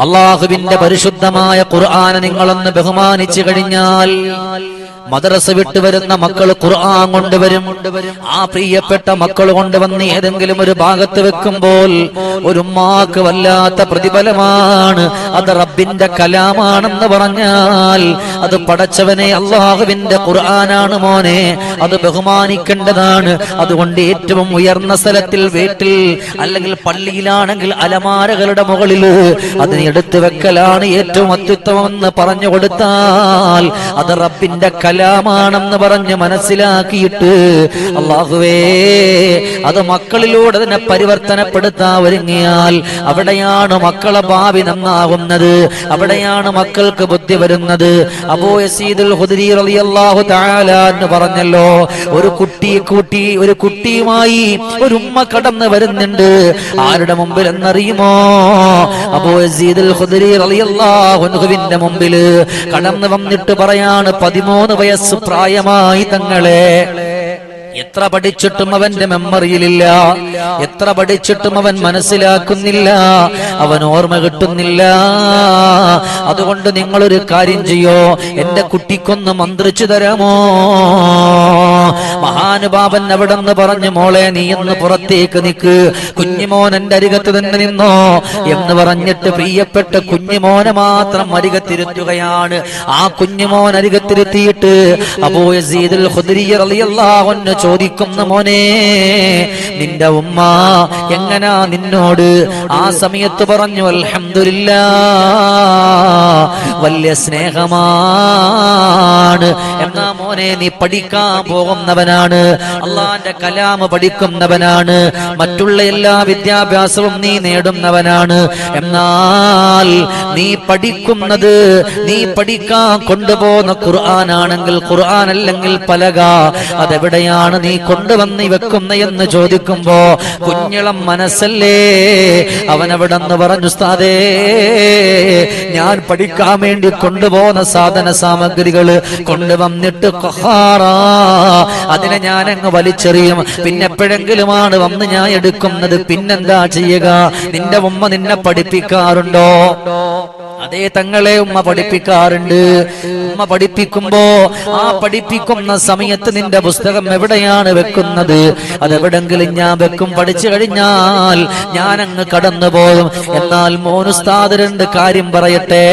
അല്ലാഹുവിന്റെ പരിശുദ്ധമായ ഖുർആൻ നിങ്ങളൊന്ന് ബഹുമാനിച്ചു കഴിഞ്ഞാൽ മദ്രസ വിട്ടു വരുന്ന മക്കൾ ഖുർആൻ കൊണ്ടുവരും. ആ പ്രിയപ്പെട്ട മക്കൾ കൊണ്ടുവന്ന് ഏതെങ്കിലും ഒരു ഭാഗത്ത് വെക്കുമ്പോൾ ഒരു ഉമ്മാക്ക് വല്ലാത്ത പ്രതിഫലമാണ്. അത് റബ്ബിന്റെ കലാമാണെന്ന് പറഞ്ഞാൽ അത് പടച്ചവനെ അല്ലാഹുവിന്റെ ഖുർആനാണ് മോനെ, അത് ബഹുമാനിക്കേണ്ടതാണ്. അതുകൊണ്ട് ഏറ്റവും ഉയർന്ന സ്ഥലത്തിൽ വീട്ടിൽ അല്ലെങ്കിൽ പള്ളിയിലാണെങ്കിൽ അലമാരകളുടെ മുകളിൽ അതിനെ എടുത്തു വെക്കലാണ് ഏറ്റവും അത്യുത്തമമെന്ന് പറഞ്ഞു കൊടുത്താൽ അത് റബ്ബിന്റെ കലാമാണെന്ന് പറഞ്ഞ് മനസ്സിലാക്കിയിട്ട് അല്ലാഹുവേ അത് മക്കളിലൂടെ തന്നെ പരിവർത്തനപ്പെടുത്താൻ ഒരുങ്ങിയാൽ അവിടെയാണ് മക്കളെ ഭാവി നന്നാകുന്നത്, അവിടെയാണ് മക്കൾക്ക് ബുദ്ധി വരുന്നത്. അബൂ യസീദുൽ ഖുദരി റളിയല്ലാഹു തആല എന്ന് പറഞ്ഞല്ലോ, ഒരു കുട്ടിയുമായി ഒരു ഉമ്മ കടന്നു വരുന്നുണ്ട്. ആരുടെ മുമ്പിൽ എന്നറിയുമോ? അബൂ യസീദുൽ ഖുദരി റളിയല്ലാഹു അൻഹുവിന്റെ മുമ്പിൽ കടന്നു വന്നിട്ട് പറയാണ്, 13 വയസ്സ് പ്രായമായി തങ്ങളെ. എത്ര പഠിച്ചിട്ടും അവന്റെ മെമ്മറിയിലില്ല, എത്ര പഠിച്ചിട്ടും അവൻ മനസ്സിലാക്കുന്നില്ല, അവൻ ഓർമ്മ കിട്ടുന്നില്ല. അതുകൊണ്ട് നിങ്ങളൊരു കാര്യം ചെയ്യോ, എന്റെ കുട്ടിക്കൊന്ന് മന്ത്രിച്ചു തരാമോ? മഹാനുഭാവൻ അവിടെ നിന്ന് പറഞ്ഞു, മോളെ നീ എന്ന് പുറത്തേക്ക് നിക്ക്, കുഞ്ഞുമോൻ എന്റെ അരികത്ത് തന്നെ നിന്നോ എന്ന് പറഞ്ഞിട്ട് പ്രിയപ്പെട്ട കുഞ്ഞുമോനെ മാത്രം അരികത്തിരുത്തുകയാണ്. ആ കുഞ്ഞുമോൻ അരികത്തിരുത്തിയിട്ട് അബൂ യസീദുൽ ഖുദരി റളിയല്ലാഹു അൻഹു ചോദിക്കുന്ന, മോനെ നിന്റെ ഉമ്മ എങ്ങനാ നിന്നോട്? ആ സമയത്ത് പറഞ്ഞു, അൽഹംദുലില്ലാഹ്, വലിയ സ്നേഹമാണ്. എന്നാ മോനെ നീ പഠിക്കാൻ പോകുന്നവനാണ്, അള്ളാന്റെ കലാമ് പഠിക്കുന്നവനാണ്, മറ്റുള്ള എല്ലാ വിദ്യാഭ്യാസവും നീ നേടുന്നവനാണ്. എന്നാൽ നീ പഠിക്കുന്നത്, നീ പഠിക്കാൻ കൊണ്ടുപോകുന്ന ഖുർആനാണെങ്കിൽ ഖുർആൻ അല്ലെങ്കിൽ പലക, അതെവിടെയാണ് നീ കൊണ്ടുവന്ന് വെക്കുന്ന എന്ന് ചോദിക്കുമ്പോ കുഞ്ഞിളം മനസ്സല്ലേ അവനവിടെ നിന്ന് പറഞ്ഞു, ഉസ്താദേ ഞാൻ പഠിക്കാൻ വേണ്ടി കൊണ്ടുപോകുന്ന സാധന സാമഗ്രികൾ കൊണ്ടുവന്നിട്ട് അതിനെ ഞാൻ അങ്ങ് വലിച്ചെറിയും. പിന്നെ എപ്പോഴെങ്കിലുമാണ് വന്ന് ഞാൻ എടുക്കുന്നത്. പിന്നെന്താ ചെയ്യുക? നിന്റെ ഉമ്മ നിന്നെ പഠിപ്പിക്കാറുണ്ടോ? അതേ തങ്ങളെ ഉമ്മ പഠിപ്പിക്കാറുണ്ട്. ഉമ്മ പഠിപ്പിക്കുമ്പോ ആ പഠിപ്പിക്കുന്ന സമയത്ത് നിന്റെ പുസ്തകം എവിടെയാണ് വെക്കുന്നത്? അതെവിടെങ്കിലും ഞാൻ വെക്കും. പഠിച്ചു കഴിഞ്ഞാൽ ഞാൻ അങ്ങ് കടന്നു പോകും. എന്നാൽ മോനുസ്താദ് 2 കാര്യം പറയട്ടെ.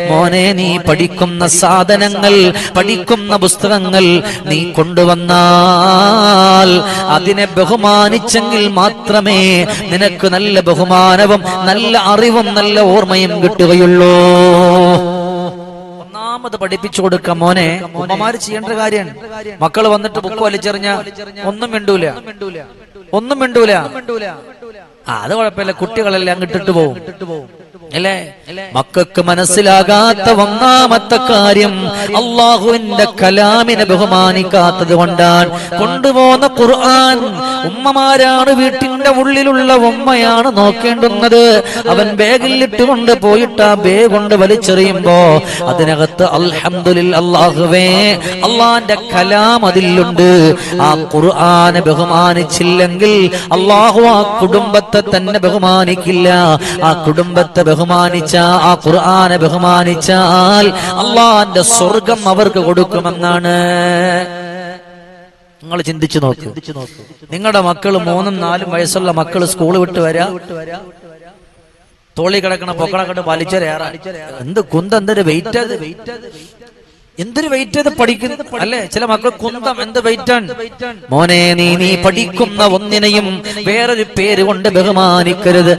മോനെ നീ പഠിക്കുന്ന സാധനങ്ങൾ, പഠിക്കുന്ന പുസ്തകങ്ങൾ നീ കൊണ്ടുവന്നാൽ അതിനെ ബഹുമാനിച്ചെങ്കിൽ മാത്രമേ നിനക്ക് നല്ല ബഹുമാനവും നല്ല അറിവും നല്ല ഓർമ്മയും കിട്ടുകയുള്ളൂ. ഒന്നാമത് പഠിപ്പിച്ചു കൊടുക്കാം മോനെ. ഉമ്മമാര് ചെയ്യേണ്ട കാര്യമാണ്. മക്കൾ വന്നിട്ട് ബുക്ക് വലിച്ചെറിഞ്ഞ ഒന്നും മിണ്ടൂല. അത് കുഴപ്പമില്ല, കുട്ടികളെല്ലാം അങ്ങിട്ടിട്ട് പോകും അല്ലേ? മക്കൾക്ക് മനസ്സിലാകാത്ത ഒന്നാമത്തെ കാര്യം അള്ളാഹുവിന്റെ കലാമിനെ ബഹുമാനിക്കാത്തത് കൊണ്ടാണ്. കൊണ്ടുപോകുന്ന ഖുർആൻ ഉമ്മമാരാണ്, വീട്ടിന്റെ ഉള്ളിലുള്ള ഉമ്മയാണ് നോക്കേണ്ടുന്നത്. അവൻ ബാഗിൽ ഇട്ടുകൊണ്ട് പോയിട്ട് ആ ബാഗ് കൊണ്ട് വലിച്ചെറിയുമ്പോ അതിനകത്ത് അൽഹംദുലില്ലാഹ്, അല്ലാഹുവേ അള്ളാന്റെ കലാം അതിലുണ്ട്. ആ ഖുർആനെ ബഹുമാനിച്ചില്ലെങ്കിൽ അള്ളാഹു ആ കുടുംബത്തെ തന്നെ ബഹുമാനിക്കില്ല. ആ കുടുംബത്തെ ബഹുമാനിച്ച, ആ ഖുർആനെ ബഹുമാനിച്ചാൽ അള്ളാന്റെ സ്വർഗം അവർക്ക് കൊടുക്കുമെന്നാണ്. നിങ്ങൾ ചിന്തിച്ചു നോക്ക്. നിങ്ങളുടെ മക്കൾ 3ഉം 4ഉം വയസ്സുള്ള മക്കൾ സ്കൂൾ വിട്ട് വരാ, തോളി കിടക്കണ പൊക്കളക്കട്ട് വലിച്ചേറാ. എന്ത് കുന്തം, എന്തൊരു വെയിറ്റ്, എന്തൊരു വെയിറ്റ് അത് പഠിക്കുന്നത് അല്ലെ? ചില മക്കൾ കുന്തം, എന്ത് വെയിറ്റാണ് മോനെ. നീ പഠിക്കുന്ന ഒന്നിനെയും വേറൊരു പേര് കൊണ്ട് ബഹുമാനിക്കരുത്.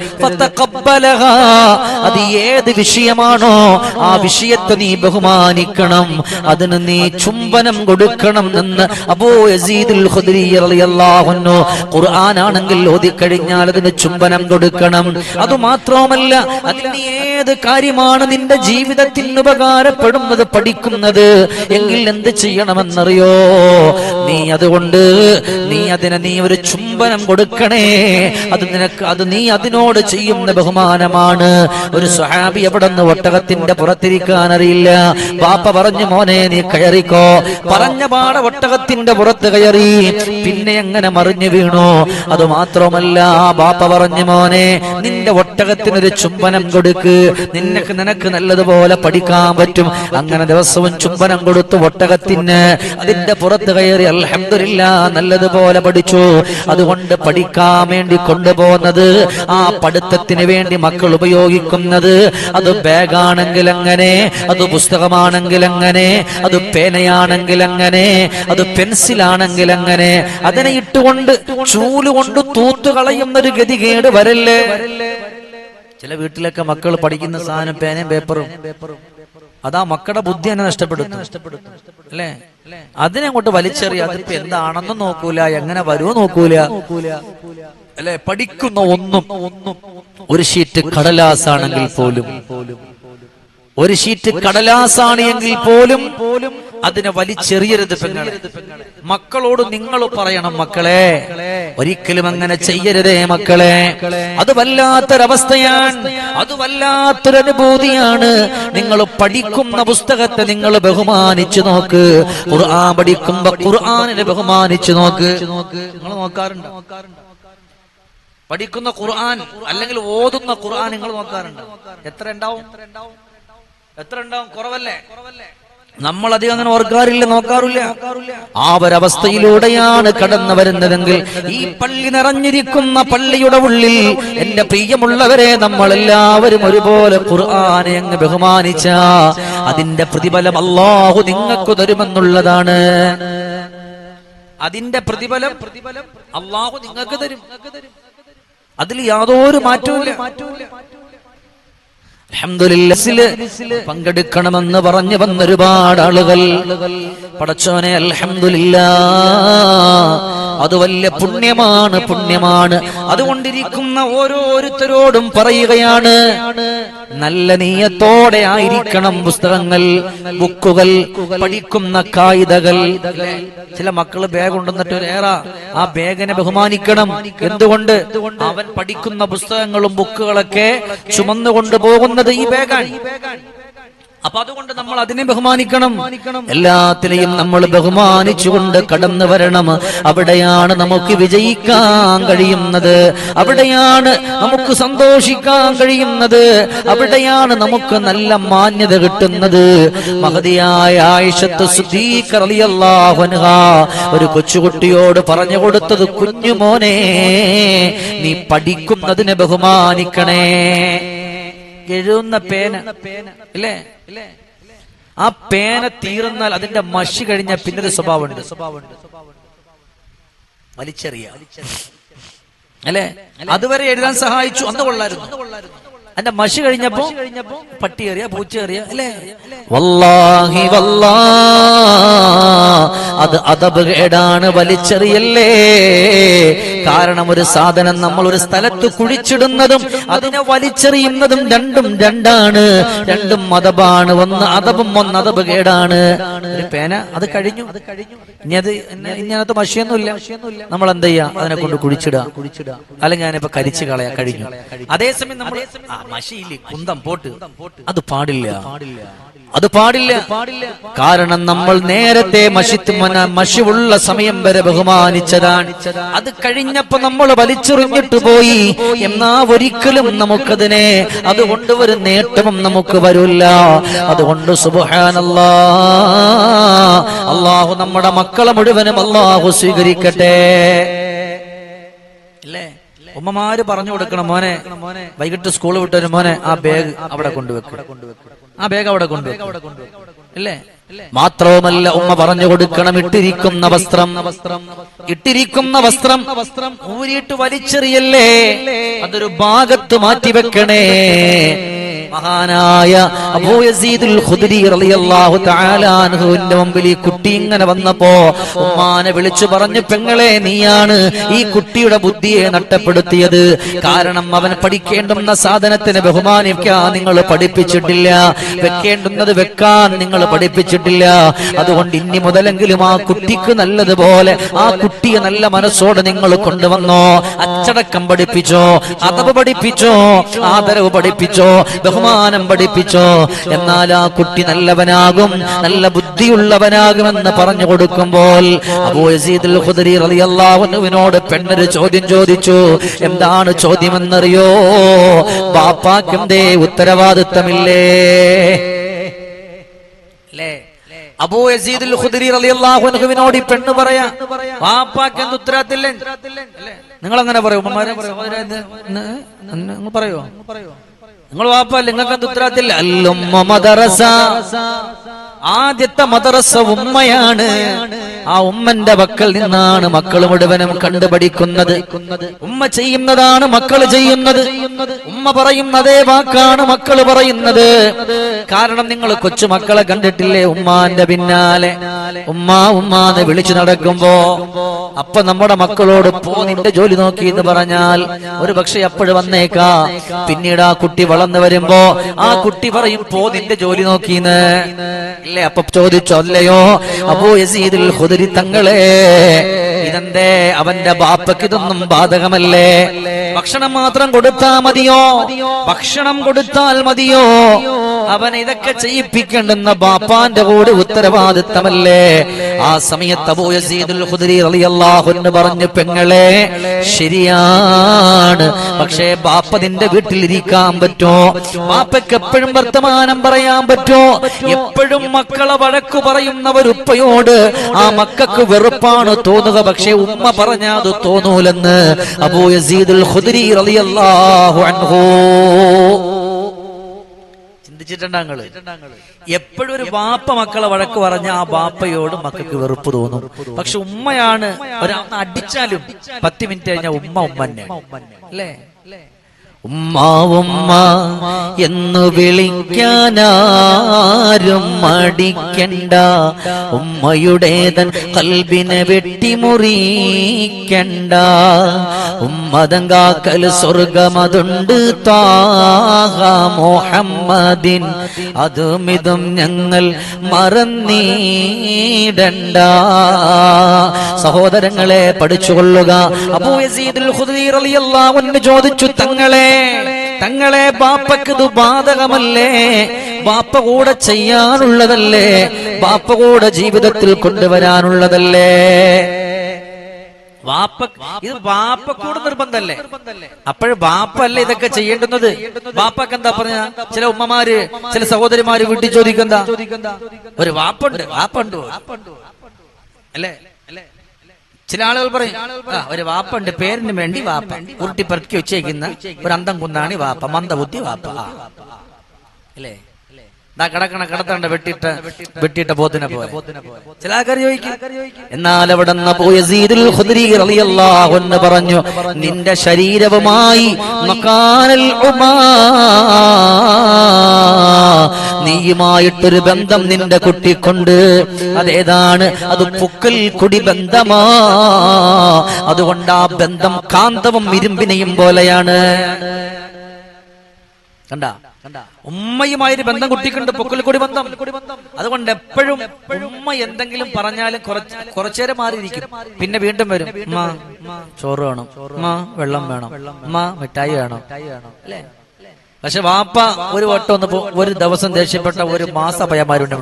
അത് ഏത് വിഷയമാണോ ആ വിഷയത്തെ നീ ബഹുമാനിക്കണം, അതിന് നീ ചുംബനം കൊടുക്കണം എന്ന് അബൂ യസീദുൽ ഖുദരി റളിയല്ലാഹു അൻഹു ഖുർആനാണെങ്കിൽ ഓതിക്കഴിഞ്ഞാൽ അതിന് ചുംബനം കൊടുക്കണം. അതുമാത്രമല്ല, അതിന് ഏത് കാര്യമാണ് നിന്റെ ജീവിതത്തിന് ഉപകാരപ്പെടുന്നത് പഠിക്കുന്നത് എങ്കിൽ എന്ത് ചെയ്യണമെന്നറിയോ? അതുകൊണ്ട് നീ ഒരു ചുംബനം കൊടുക്കണേ. നീ അതിനോട് ചെയ്യുന്ന ബഹുമാനമാണ്. ഒരു സ്വഹാബി അവിടെ നിന്ന് ഒട്ടകത്തിന്റെ പുറത്തിരിക്കാൻ അറിയില്ല. ബാപ്പ പറഞ്ഞു, മോനെ നീ കയറിക്കോ. പറഞ്ഞ പാടെ ഒട്ടകത്തിന്റെ പുറത്ത് കയറി. പിന്നെ എങ്ങനെ മറിഞ്ഞു വീണു. അത് മാത്രമല്ല, ബാപ്പ പറഞ്ഞു, മോനെ നിന്റെ ഒട്ടകത്തിനൊരു ചുംബനം കൊടുക്ക്, നിനക്ക് നല്ലതുപോലെ പഠിക്കാൻ പറ്റും. അങ്ങനെ ദിവസവും ചുംബനം കൊടുത്തു ഒട്ടകത്തിന്. അതിന്റെ പുറത്ത് കയറി അൽഹംദുലില്ലാഹ് നല്ലതുപോലെ പഠിച്ചു. അതുകൊണ്ട് പഠിക്കാൻ വേണ്ടി കൊണ്ടുപോകുന്നത്, ആ പഠിത്തത്തിന് വേണ്ടി മക്കൾ ഉപയോഗിക്കുന്നത്, അത് ബാഗാണെങ്കിൽ അങ്ങനെ, അത് പുസ്തകമാണെങ്കിൽ അങ്ങനെ, അത് പേനയാണെങ്കിൽ അങ്ങനെ, അത് പെൻസിലാണെങ്കിൽ അങ്ങനെ, അതിനെ ഇട്ടുകൊണ്ട് ചൂലുകൊണ്ട് തൂത്തുകളയുന്നൊരു ഗതികേട് വരല്ലേ? ചില വീട്ടിലൊക്കെ മക്കൾ പഠിക്കുന്ന സാധനം പേനയും പേപ്പറും, അതാ മക്കളുടെ ബുദ്ധി തന്നെ നഷ്ടപ്പെടുത്തും അല്ലേ? അതിനങ്ങോട്ട് വലിച്ചെറിയ. അതിപ്പോ എന്താണെന്നും നോക്കൂല, എങ്ങനെ വരുമോ നോക്കൂല അല്ലെ? പഠിക്കുന്ന ഒന്നും ഒരു ഷീറ്റ് കടലാസാണെങ്കിൽ പോലും, ഒരു ഷീറ്റ് കടലാസാണ് എങ്കിൽ പോലും അതിനെ വലിച്ചെറിയരുത് പെങ്ങളെ. മക്കളോട് നിങ്ങൾ പറയണം, മക്കളെ ഒരിക്കലും അങ്ങനെ ചെയ്യരുതേ മക്കളെ. അത് വല്ലാത്തൊരവസ്ഥയാണ്, അത് വല്ലാത്തൊരനുഭൂതിയാണ്. നിങ്ങൾ പഠിക്കുന്ന പുസ്തകത്തെ നിങ്ങൾ ബഹുമാനിച്ചു നോക്ക്. ഖുർആൻ പഠിക്കുമ്പോ ഖുർആനിനെ ബഹുമാനിച്ചു നോക്ക്. നിങ്ങൾ നോക്കാറുണ്ടോ? പഠിക്കുന്ന ഖുർആൻ അല്ലെങ്കിൽ ഓതുന്ന ഖുർആൻ നിങ്ങൾ നോക്കാറുണ്ട്? എത്ര ഉണ്ടാവും? കുറവല്ലേ? നമ്മളധികം അങ്ങനെ ഓർക്കാറില്ല, നോക്കാറില്ല. ആ ഒരവസ്ഥയിലൂടെയാണ് കടന്നു വരുന്നതെങ്കിൽ ഈ പള്ളി നിറഞ്ഞിരിക്കുന്ന പള്ളിയുടെ ഉള്ളിൽ എന്റെ പ്രിയമുള്ളവരെ, നമ്മളെല്ലാവരും ഒരുപോലെ ഖുർആനെ അങ്ങ് ബഹുമാനിച്ച അതിന്റെ പ്രതിഫലം അല്ലാഹു നിങ്ങൾക്ക് തരുമെന്നുള്ളതാണ്. അതിന്റെ പ്രതിഫലം അല്ലാഹു നിങ്ങൾക്ക് തരും. അതിൽ യാതൊരു മാറ്റവുമില്ല. അൽഹംദുലില്ലാഹ് പങ്കെടുക്കണമെന്ന് പറഞ്ഞു വന്ന ഒരുപാട് ആളുകൾ. പടച്ചോനെ അൽഹംദുലില്ലാഹ്, അത് വലിയ പുണ്യമാണ്. അതുകൊണ്ടിരിക്കുന്ന ഓരോരുത്തരോടും പറയുകയാണ്, നല്ല നീയത്തോടെ ആയിരിക്കണം പുസ്തകങ്ങൾ, ബുക്കുകൾ, പഠിക്കുന്ന കായികകൾ. ചില മക്കള് ബാഗ് കൊണ്ടുവന്നിട്ട് ആ ബാഗിനെ ബഹുമാനിക്കണം. എന്തുകൊണ്ട്? അവൻ പഠിക്കുന്ന പുസ്തകങ്ങളും ബുക്കുകളൊക്കെ ചുമന്നുകൊണ്ട് പോകുന്നത് ഈ ബാഗാണ്. അപ്പൊ അതുകൊണ്ട് നമ്മൾ അതിനെ ബഹുമാനിക്കണം. എല്ലാത്തിനെയും നമ്മൾ ബഹുമാനിച്ചുകൊണ്ട് കടന്നു വരണം. അവിടെയാണ് നമുക്ക് വിജയിക്കാൻ കഴിയുന്നത്, അവിടെയാണ് നമുക്ക് സന്തോഷിക്കാൻ കഴിയുന്നത്, അവിടെയാണ് നമുക്ക് നല്ല മാന്യത കിട്ടുന്നത്. മഹദിയായ ആയിഷത്ത് സിദ്ദീഖ റളിയല്ലാഹു അൻഹാ ഒരു കൊച്ചുകുട്ടിയോട് പറഞ്ഞു കൊടുത്തത്, കുഞ്ഞുമോനെ നീ പഠിക്കുന്നതിനെ ബഹുമാനിക്കണേ. എഴുതുന്ന പേന ഇല്ലേ, ആ പേന തീർന്നാൽ അതിന്റെ മഷി കഴിഞ്ഞാൽ പിന്നൊരു സ്വഭാവമുണ്ട്, വലിച്ചെറിയ അല്ലെ? അതുവരെ എഴുതാൻ സഹായിച്ചു, അന്ന് കൊള്ളായിരുന്നു. അതിന്റെ മഷി കഴിഞ്ഞപ്പോ പട്ടി എറിയ, പൂച്ച എറിയ അല്ലേ? വല്ലാഹി അത് അദബ് കേടാണ്, വലിച്ചെറിയല്ലേ. കാരണം ഒരു സാധനം നമ്മൾ ഒരു സ്ഥലത്ത് കുഴിച്ചിടുന്നതും അതിനെ വലിച്ചെറിയുന്നതും രണ്ടാണ്, രണ്ടും അദബാണ്. ഒന്ന് അദബും ഒന്ന് അദബ് കേടാണ്. ഒരു പേന അത് കഴിഞ്ഞു, ഇങ്ങനത്തെ മഷിയൊന്നുമില്ല. നമ്മൾ എന്ത് ചെയ്യാ? അതിനെ കൊണ്ട് കുഴിച്ചിടുക, അല്ലെങ്കിൽ ഞാനിപ്പോ കരിച്ചു കളയാ, കഴിഞ്ഞു. അതേസമയം നമ്മൾ മഷിയില്ലേ, കുന്തം പോട്ട്, അത് പാടില്ല, അത് പാടില്ല. കാരണം നമ്മൾ നേരത്തെ മഷിയുള്ള സമയം വരെ ബഹുമാനിച്ചതാണ്. അത് കഴിഞ്ഞപ്പോ നമ്മൾ വലിച്ചെറിഞ്ഞിട്ട് പോയി. എന്നാ ഒരിക്കലും നമുക്കതിനെ അതുകൊണ്ട് ഒരു നേട്ടവും നമുക്ക് വരില്ല. അതുകൊണ്ട് സുബ്ഹാനല്ലാഹ്, അല്ലാഹു നമ്മുടെ മക്കളെ മുഴുവനും അല്ലാഹു സ്വീകരിക്കട്ടെ. അല്ലേ? ഉമ്മമാര് പറഞ്ഞു കൊടുക്കണം, മോനെ വൈകിട്ട് സ്കൂൾ വിട്ടൊരു മോനെ ആ ബാഗ് അവിടെ കൊണ്ടുവെക്കും, ആ ബാഗ് അവിടെ കൊണ്ടുവെക്കും അല്ലേ? മാത്രവുമല്ല ഉമ്മ പറഞ്ഞു കൊടുക്കണം, ഇട്ടിരിക്കുന്ന വസ്ത്രം ഊരിയിട്ട് വലിച്ചെറിയല്ലേ, അതൊരു ഭാഗത്ത് മാറ്റിവെക്കണേ. മഹാനായ അബൂ യസീദുൽ ഖുദരി റളിയല്ലാഹു തആല അൻഹുവിന്റെ മുമ്പിൽ ഈ കുട്ടി ഇങ്ങനെ വന്നപ്പോ ഉമ്മാനെ വിളിച്ചു പറഞ്ഞു, പെങ്ങളെ, നീയാണ് ഈ കുട്ടിയുടെ ബുദ്ധിയെ നഷ്ടപ്പെടുത്തിയത്. കാരണം അവൻ പഠിക്കേണ്ടുന്ന സാധനത്തിന് ബഹുമാനിക്കാൻ നിങ്ങൾ പഠിപ്പിച്ചിട്ടില്ല, വെക്കേണ്ടുന്നത് വെക്കാൻ നിങ്ങൾ പഠിപ്പിച്ചിട്ടില്ല. അതുകൊണ്ട് ഇനി മുതലെങ്കിലും ആ കുട്ടിക്ക് നല്ലതുപോലെ ആ കുട്ടിയെ നല്ല മനസ്സോടെ നിങ്ങൾ കൊണ്ടുവന്നോ. അച്ചടക്കം പഠിപ്പിച്ചോ, അതവ് പഠിപ്പിച്ചോ, ആദരവ് പഠിപ്പിച്ചോ, ബഹുമാനം പഠിപ്പിച്ചോ. എന്നാൽ ആ കുട്ടി നല്ലവനാകും, നല്ല ബുദ്ധിയുള്ളവനാകുമെന്ന് പറഞ്ഞു കൊടുക്കുമ്പോൾ അബൂ യസീദുൽ ഖുദരി റളിയല്ലാഹു അൻഹുവിനോട് പെണ്ണൊരു ചോദ്യം ചോദിച്ചു. എന്താണ് ചോദ്യമെന്നറിയോ? ബാപ്പാക്ക് എന്തേ ഉത്തരവാദിത്തമില്ലേ? അബൂ യസീദുൽ ഖുദരി റളിയല്ലാഹു അൻഹുവിനോട് ഈ പെണ്ണ് പറയാ, ബാപ്പാക്ക് എന്ത് ഉത്തരവാദിത്തമില്ലേ? നിങ്ങൾ അങ്ങനെ പറയോ? ഉമ്മമാരെ പറയോ? നിങ്ങൾ വാപ്പല്ലേ, നിങ്ങൾക്ക് എന്ത് ഉത്തരവാദിത്തമില്ല? അല്ലുമ്മ മദ്റസ, ആദ്യത്തെ മദ്റസ ഉമ്മയാണ്. ആ ഉമ്മന്റെ പക്കൽ നിന്നാണ് മക്കൾ മുഴുവനും കണ്ടുപഠിക്കുന്നത്. ഉമ്മ ചെയ്യുന്നതാണ് മക്കൾ ചെയ്യുന്നത്. ഉമ്മ പറയുന്നതേ വാക്കാണ് മക്കൾ പറയുന്നത്. കാരണം നിങ്ങൾ കൊച്ചുമക്കളെ കണ്ടിട്ടില്ലേ? ഉമ്മാന്റെ പിന്നാലെ ഉമ്മ ഉമ്മാന്ന് വിളിച്ചു നടക്കുമ്പോ അപ്പൊ നമ്മുടെ മക്കളോട് പോ നിന്റെ ജോലി നോക്കി എന്ന് പറഞ്ഞാൽ ഒരു പക്ഷെ അപ്പോഴും വന്നേക്കാ. പിന്നീട് ആ കുട്ടി വളർന്നു വരുമ്പോ ആ കുട്ടി പറയും, പോ നിന്റെ ജോലി നോക്കിന്ന് അല്ലേ? അപ്പൊ ചോദിച്ചോ, അല്ലയോ അബൂ യസീദുൽ ഖുദരി തങ്ങളെ, ഇതെന്തേ അവന്റെ ബാപ്പക്ക് ഇതൊന്നും ബാധകമല്ലേ? ഭക്ഷണം മാത്രം കൊടുത്താൽ മതിയോ? ഭക്ഷണം കൊടുത്താൽ മതിയോ? അവൻ ഇതൊക്കെ ചെയ്യിപ്പിക്കേണ്ടെന്ന ബാപ്പാന്റെ കൂടെ ഉത്തരവാദിത്തമല്ലേ? ആ സമയത്ത് അബൂ യസീദുൽ ഖുദരി റളിയല്ലാഹു അൻഹു പറഞ്ഞു, പെങ്ങളെ, ശരിയാണ്, പക്ഷേ ബാപ്പ നിന്റെ വീട്ടിലിരിക്കാൻ പറ്റോ? ബാപ്പയ്ക്ക് എപ്പോഴും വർത്തമാനം പറയാൻ പറ്റോ? എപ്പോഴും മക്കളെ വഴക്കു പറയുന്നവരുപ്പയോട് ആ മക്കൾക്ക് വെറുപ്പാണ് തോന്നുക. പക്ഷേ ഉമ്മ പറഞ്ഞാൽ അത് തോന്നൂലെന്ന് അബൂ യസീദുൽ ഖുദരി റളിയല്ലാഹു അൻഹു ചിന്തിച്ചിട്ടുണ്ടാങ്ങൾ. എപ്പോഴും ഒരു ബാപ്പ മക്കളെ വഴക്ക് പറഞ്ഞ ആ ബാപ്പയോട് മക്കൾക്ക് വെറുപ്പ് തോന്നും. പക്ഷെ ഉമ്മയാണ്, ഒരാൾ അടിച്ചാലും 10 മിനിറ്റ് കഴിഞ്ഞാൽ ഉമ്മ തന്നെ അല്ലേ? ഉമ്മ ഉമ്മ എന്ന് വിളിക്കാനാരും മടിക്കണ്ട, ഉമ്മയുടേതൻ കൽബിനെ വെട്ടിമുറിക്കണ്ട, ഉമ്മതൻ കാക്കൽ സ്വർഗമതുണ്ട് ത്വാഹ മുഹമ്മദിൻ, അതുമിതും ഞങ്ങൾ മറന്നീടണ്ട. സഹോദരങ്ങളെ, പഠിച്ചുകൊള്ളുക. അബൂ യസീദുൽ ഖുദരി റളിയല്ലാഹു അൻഹു ചോദിച്ചു, തങ്ങളെ ബാപ്പക്ക് ഇത് ബാധകമല്ലേ? ബാപ്പ കൂടെ ചെയ്യാനുള്ളതല്ലേ? ബാപ്പ കൂടെ ജീവിതത്തിൽ കൊണ്ടുവരാനുള്ളതല്ലേ? ഇത് ബാപ്പക്കൂടെ നിർബന്ധല്ലേ? അപ്പോഴും ബാപ്പല്ലേ ഇതൊക്കെ ചെയ്യേണ്ടുന്നത്? ബാപ്പക്ക് എന്താ പറഞ്ഞ? ചില ഉമ്മമാര്, ചില സഹോദരിമാര് വീട്ടിൽ ചോദിക്കണ്ട, ഒരു വാപ്പുണ്ട് അല്ലേ? ചില ആളുകൾ പറയും, ഒരു വാപ്പുണ്ട്, പേരിന് വേണ്ടി വാപ്പ, ഉരുട്ടിപ്പറക്കി വെച്ചേക്കുന്ന ഒരു അന്തം കുന്നാണി വാപ്പ, മന്ദബുദ്ധി വാപ്പ അല്ലേ? കടത്തണ്ട വെട്ടിയിട്ട പോത്തിനെ പോലെ ചില ആൾക്കാർ ചോദിക്കും. എന്നാൽ അവിടെ അബൂ യസീദുൽ ഖുദരി റളിയല്ലാഹു അൻഹു പറഞ്ഞു, നിന്റെ ശരീരവുമായി മക്കാനൽ ഉമാ, നീയുമായിട്ടൊരു ബന്ധം നിന്റെ കുട്ടിക്കൊണ്ട്. അതേതാണ്? അത് പുക്കൽ കുടി ബന്ധമാ. അതുകൊണ്ട് ആ ബന്ധം കാന്തവും ഇരുമ്പിനെയും പോലെയാണ്. കണ്ട, ഉമ്മയുമായൊരു ബന്ധം കുട്ടിക്കുണ്ട്, പൊക്കൽ കൂടി ബന്ധം. അതുകൊണ്ട് എപ്പോഴും ഉമ്മ എന്തെങ്കിലും പറഞ്ഞാലും കുറച്ചേരം മാറിയിരിക്കും, പിന്നെ വീണ്ടും വരും. ഉമ്മ ചോറ് വേണം, ഉമ്മ വെള്ളം വേണം, ഉമ്മ മിഠായി വേണം അല്ലേ? പക്ഷെ വാപ്പ ഒരു വട്ടം ഒന്ന് ഒരു ദിവസം ദേഷ്യപ്പെട്ട ഒരു മാസ പയ്യന്മാരുണ്ട്,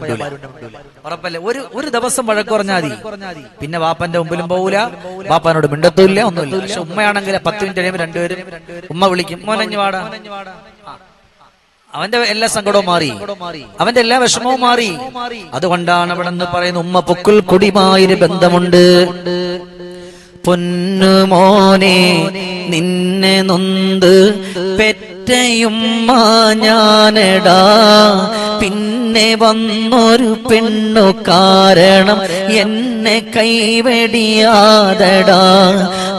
ഉറപ്പല്ലേ? ഒരു ദിവസം വഴക്ക് പറഞ്ഞാൽ മതി, പിന്നെ വാപ്പന്റെ മുമ്പിലും പോകൂല, വാപ്പാനോട് മിണ്ടത്തുമില്ല, ഒന്നുമില്ല. പക്ഷെ ഉമ്മയാണെങ്കിൽ 10 മിനിറ്റ് കഴിയുമ്പോൾ രണ്ടുപേരും ഉമ്മ വിളിക്കും, മോനഞ്ഞു വാടാ. അവന്റെ എല്ലാ സങ്കടവും മാറി, അവന്റെ എല്ലാ വിഷമവും മാറി. അതുകൊണ്ടാണ് അവിടെ നിന്ന് പറയുന്നത്, ഉമ്മ പൊക്കുൽ കുടിമായൊരു ബന്ധമുണ്ട്. പൊന്നുമോനെ, നിന്നെ നൊന്ത് പെറ്റയുമ്മ ഞാനെടാ, പിന്നെ വന്നൊരു പെണ്ണു കാരണം എന്നെ കൈവെടിയാതടാ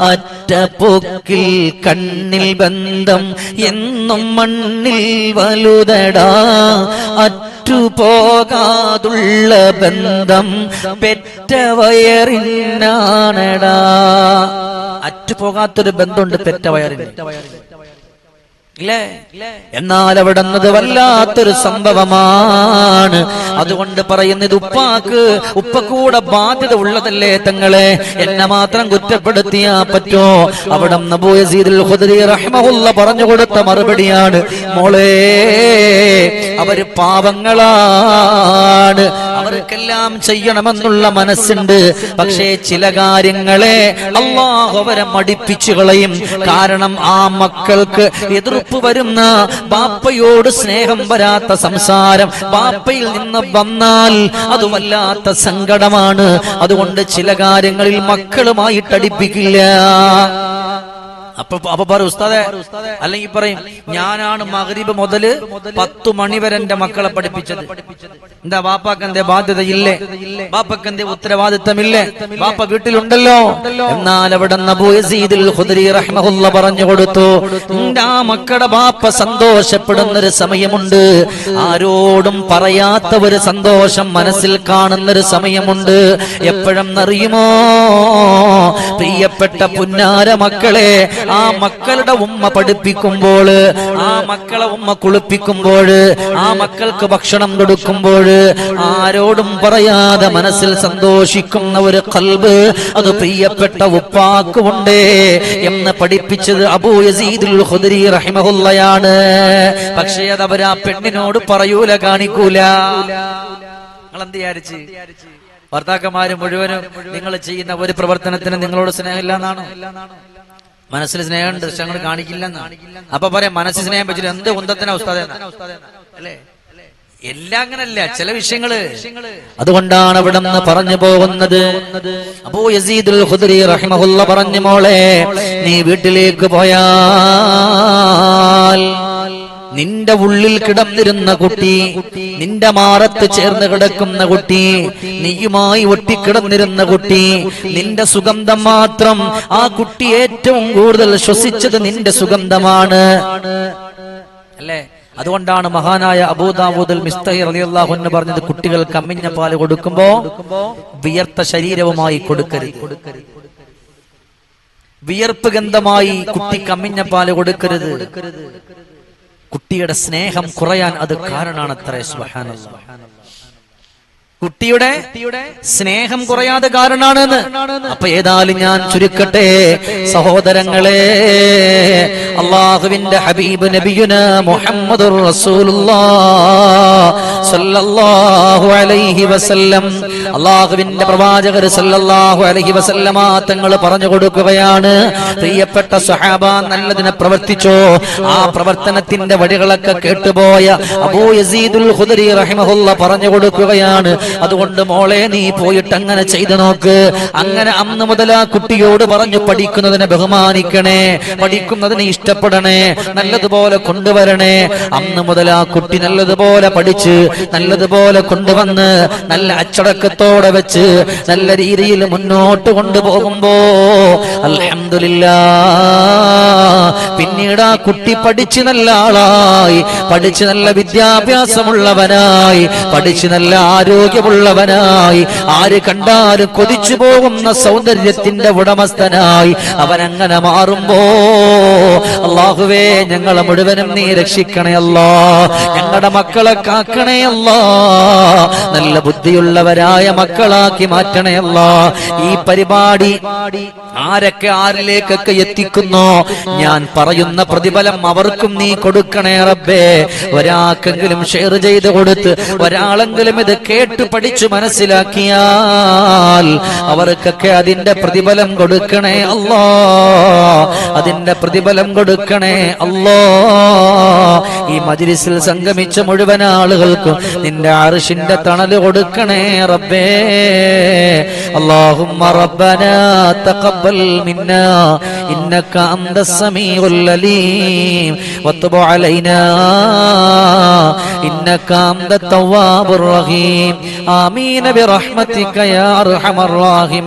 അറ്റപ്പൊക്കിൽ കണ്ണിൽ ബന്ധം എന്നും മണ്ണിൽ വലുതടാ അറ്റുപോകാതുള്ള ബന്ധം പെറ്റ വയറിനാണടാ. അറ്റുപോകാത്തൊരു ബന്ധമുണ്ട് പെറ്റ വയറിന്, ഇല്ലേ? എന്നാൽ അവിടെ നിന്നത് വല്ലാത്തൊരു സംഭവമാണ്. അതുകൊണ്ട് പറയുന്നത് ഉപ്പക്കൂടെ ബാധ്യത ഉള്ളതല്ലേ തങ്ങളെ, എന്നെ മാത്രം കുറ്റപ്പെടുത്തിയാ പറ്റോ? അവിടെ അബൂ യസീദുൽ ഖുദരി റഹ്മഹുല്ല പറഞ്ഞു കൊടുത്ത മറുപടിയാണ്, മോളെ അവര് പാവങ്ങളാണ്, അവർക്കെല്ലാം ചെയ്യണമെന്നുള്ള മനസ്സുണ്ട്. പക്ഷേ ചില കാര്യങ്ങളെ അല്ലാഹു അവരെ മടിപ്പിച്ചു കളയും. കാരണം ആ മക്കൾക്ക് എതിർപ്പ് വരുന്ന, ബാപ്പയോട് സ്നേഹം വരാത്ത സംസാരം ബാപ്പയിൽ നിന്ന് വന്നാൽ അത് വല്ലാത്ത സങ്കടമാണ്. അതുകൊണ്ട് ചില കാര്യങ്ങളിൽ മക്കളുമായിട്ട് അടുപ്പിക്കില്ല. അപ്പൊ പറയും ഉസ്താദേ, അല്ലെങ്കിൽ പറയും ഞാനാണ് മഗ്രിബ് മുതല് 10 മണി വരെ എന്റെ മക്കളെ പഠിപ്പിച്ചത്. എന്താ ബാപ്പാക്ക് എന്തേ ബാധ്യതയില്ലേ? ബാപ്പക്ക് എന്തേ ഉത്തരവാദിത്തമില്ലേ? ബാപ്പ വീട്ടിലുണ്ടല്ലോ. എന്നാൽ അവിടെ അബൂ യസീദുൽ ഖുദരി റഹ്മഹുല്ല പറഞ്ഞു കൊടുത്തു, എന്റെ ആ മക്കളുടെ ബാപ്പ സന്തോഷപ്പെടുന്നൊരു സമയമുണ്ട്, ആരോടും പറയാത്ത ഒരു സന്തോഷം മനസ്സിൽ കാണുന്നൊരു സമയമുണ്ട്. എപ്പോഴെന്നറിയുമോ? പ്രിയപ്പെട്ട പുന്നാര മക്കളെ, ആ മക്കളുടെ ഉമ്മ പഠിപ്പിക്കുമ്പോൾ, ആ മക്കളെ ഉമ്മ കുളിപ്പിക്കുമ്പോൾ, ആ മക്കൾക്ക് ഭക്ഷണം കൊടുക്കുമ്പോൾ ആരോടും പറയാതെ മനസ്സിൽ സന്തോഷിക്കുന്ന ഒരു ഖൽബ് അത് പ്രിയപ്പെട്ട ഉപ്പാക്കുണ്ടേ എന്ന് പഠിപ്പിച്ചത് അബൂ യസീദുൽ ഖുദരി റഹിമഹുല്ലയാണ്. പക്ഷേ അത് അവർ ആ പെണ്ണിനോട് പറയൂല, കാണിക്കൂല. നിങ്ങൾ എന്ത് വിചാരിച്ച്? ഭർത്താക്കന്മാര് മുഴുവനും നിങ്ങൾ ചെയ്യുന്ന ഒരു പ്രവർത്തനത്തിന് നിങ്ങളോട് സ്നേഹമില്ല എന്നാണോ? മനസ്സിൽ സ്നേഹമുണ്ട്, പക്ഷെ അങ്ങോട്ട് കാണിക്കില്ലെന്നാണ്. അപ്പൊ പറയാം മനസ്സിൽ സ്നേഹം വെച്ചിട്ട് എന്ത് കുന്തത്തിനാ ഉസ്താദേ അല്ലേ? എല്ലാം അങ്ങനല്ല, ചില വിഷയങ്ങള്. അതുകൊണ്ടാണ് അവിടെ നിന്ന് പറഞ്ഞു പോകുന്നത്. അബൂ യസീദുൽ ഖുദരി റഹിമഹുല്ല പറഞ്ഞു, മോളെ നീ വീട്ടിലേക്ക് പോയാൽ നിന്റെ ഉള്ളിൽ കിടന്നിരുന്ന കുട്ടി, നിന്റെ മാറത്ത് ചേർന്ന് കിടക്കുന്ന കുട്ടി, നീയുമായി ഒട്ടിക്കിടന്നിരുന്ന കുട്ടി, നിന്റെ സുഗന്ധം മാത്രം ആ കുട്ടി ഏറ്റവും കൂടുതൽ ശ്വസിച്ചത് നിന്റെ സുഗന്ധമാണ്, അല്ലേ? അതുകൊണ്ടാണ് മഹാനായ അബൂ ദാവൂദുൽ മിസ്തഹി റളിയല്ലാഹു അൻഹു പറഞ്ഞത്, കുട്ടികൾക്ക് അമ്മിഞ്ഞ പാല് കൊടുക്കുമ്പോ വിയർത്ത ശരീരവുമായി കൊടുക്കരുത്, വിയർപ്പ് ഗന്ധമായി കുട്ടിക്ക് അമ്മിഞ്ഞ പാല് കൊടുക്കരുത്. കുട്ടിയുടെ സ്നേഹം കുറയാൻ അത് കാരണാണത്രേ. സുബ്ഹാനല്ലാഹ്, കുട്ടിയുടെ സ്നേഹം കുറയാതെ കാരണാണെന്ന്. അപ്പൊ ഏതായാലും ഞാൻ ചുരുക്കട്ടെ സഹോദരങ്ങളെ, അല്ലാഹുവിന്റെ ഹബീബ് നബിയുനാ മുഹമ്മദുർ റസൂലുള്ളാഹ് സല്ലല്ലാഹു അലൈഹി വസല്ലം, അല്ലാഹുവിന്റെ പ്രവാചകർ സല്ലല്ലാഹു അലൈഹി വസല്ലമ തങ്ങൾ പറഞ്ഞു കൊടുക്കുകയാണ്, പ്രിയപ്പെട്ട സ്വഹാബ നല്ലതിനെ പ്രവർത്തിച്ചോ. ആ പ്രവർത്തനത്തിന്റെ വഴികളൊക്കെ കേട്ടുപോയ അബൂ യസീദുൽ ഖുദരി റഹിമഹുല്ല പറഞ്ഞു കൊടുക്കുകയാണ്, അതുകൊണ്ട് മോളെ നീ പോയിട്ട് അങ്ങനെ ചെയ്തു നോക്ക്. അങ്ങനെ അന്ന് മുതൽ ആ കുട്ടിയോട് പറഞ്ഞു, പഠിക്കുന്നതിനെ ബഹുമാനിക്കണേ, പഠിക്കുന്നതിനെ ഇഷ്ടപ്പെടണേ, നല്ലതുപോലെ കൊണ്ടുവരണേ. അന്ന് മുതൽ ആ കുട്ടി നല്ലതുപോലെ പഠിച്ച് നല്ലതുപോലെ കൊണ്ടുവന്ന് നല്ല അച്ചടക്കത്തോടെ വെച്ച് നല്ല രീതിയിൽ മുന്നോട്ട് കൊണ്ടുപോകുമ്പോ അൽഹംദുലില്ലാഹ് പിന്നീട് ആ കുട്ടി പഠിച്ച് നല്ല ആളായി, പഠിച്ച് നല്ല വിദ്യാഭ്യാസമുള്ളവനായി, പഠിച്ച് നല്ല ആരോഗ്യമുള്ളവനായി, ആര് കണ്ടാലും കൊതിച്ചു പോകുന്ന സൗന്ദര്യത്തിന്റെ ഉടമസ്ഥനായി അവനങ്ങനെ മാറുമ്പോ അല്ലാഹുവേ ഞങ്ങളെ മുഴുവനും നീ രക്ഷിക്കണേ അല്ലാ, ഞങ്ങളുടെ മക്കളെ കാക്കണേ അല്ലാ, നല്ല ബുദ്ധിയുള്ളവരായ മക്കളാക്കി മാറ്റണേ അല്ലാ. ഈ പരിപാടി ആരൊക്കെ ആരിലേക്കൊക്കെ എത്തിക്കുന്നോ ഞാൻ പറയുന്ന പ്രതിഫലം അവർക്കും നീ കൊടുക്കണേ റബ്ബേ. ഒരാൾക്കെങ്കിലും ഷെയർ ചെയ്ത് കൊടുത്ത് ഒരാളെങ്കിലും ഇത് കേട്ട് പഠിച്ചു മനസ്സിലാക്കിയാൽ അവർക്കൊക്കെ അതിന്റെ പ്രതിഫലം കൊടുക്കണേ അല്ലാ, അതിന്റെ പ്രതിഫലം കൊടുക്കണേ അല്ലാ. ഈ മജ്‌ലിസിൽ സംഗമിച്ച മുഴുവൻ ആളുകൾക്കും നിന്റെ അർശിന്റെ തണല് കൊടുക്കണേ റബ്ബേ. അല്ലാഹുമ്മ റബ്ബനാ തഖബ്ബൽ മിന്നാ إنك أنت السميع العليم وتب علينا إنك أنت التواب الرحيم آمين برحمتك يا أرحم الراحمين.